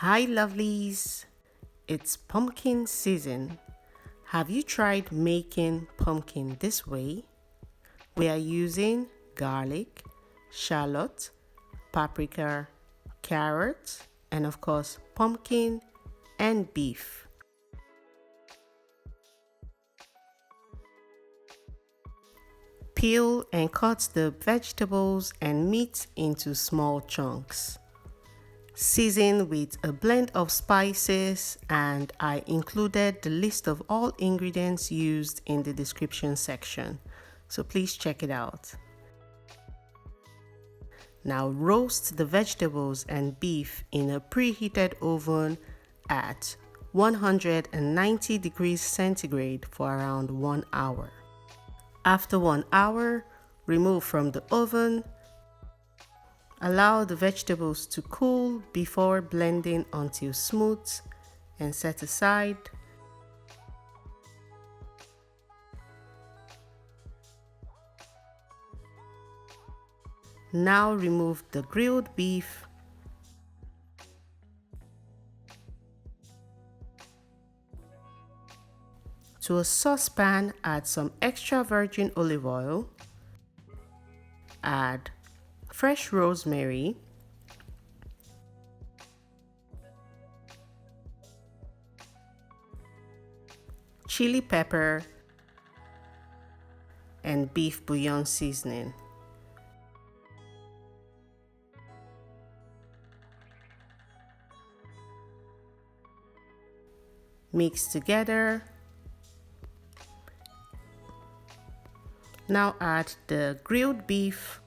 Hi lovelies, it's pumpkin season. Have you tried making pumpkin this way? We are using garlic, shallot, paprika, carrot, and of course pumpkin and beef. Peel and cut the vegetables and meat into small chunks. Season with a blend of spices, and I included the list of all ingredients used in the description section, so please check it out. Now roast the vegetables and beef in a preheated oven at 190 degrees centigrade for around 1 hour. After 1 hour, remove from the oven. Allow the vegetables to cool before blending until smooth and set aside. Now remove the grilled beef. To a saucepan, add some extra virgin olive oil. Add fresh rosemary, chili pepper, and beef bouillon seasoning. Mix together. Now add the grilled beef.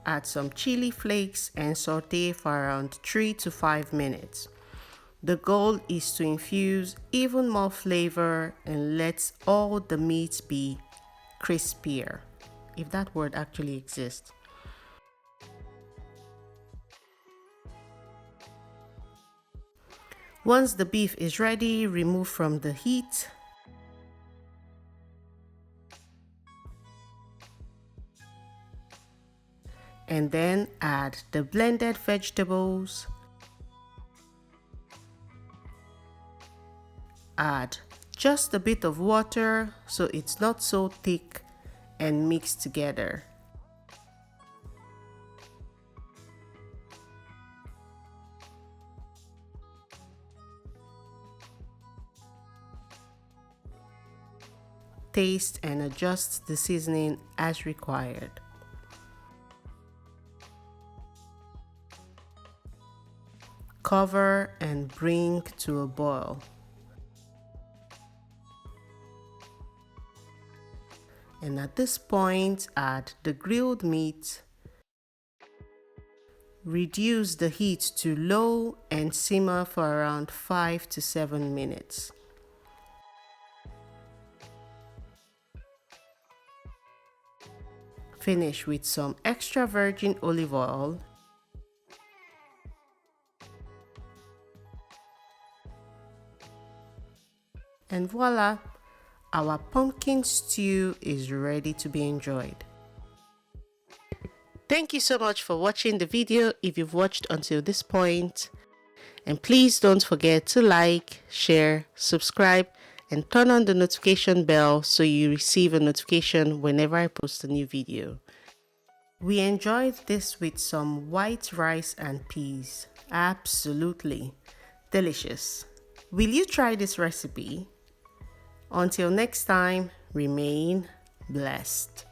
Add some chili flakes and saute for around 3 to 5 minutes. The goal is to infuse even more flavor and let all the meat be crispier, if that word actually exists. Once the beef is ready, remove from the heat. And then add the blended vegetables. Add just a bit of water so it's not so thick, and mix together. Taste and adjust the seasoning as required. Cover and bring to a boil. And at this point, add the grilled meat. Reduce the heat to low and simmer for around 5 to 7 minutes. Finish with some extra virgin olive oil. And voila, our pumpkin stew is ready to be enjoyed. Thank you so much for watching the video if you've watched until this point. And please don't forget to like, share, subscribe, and turn on the notification bell so you receive a notification whenever I post a new video. We enjoyed this with some white rice and peas. Absolutely delicious. Will you try this recipe? Until next time, remain blessed.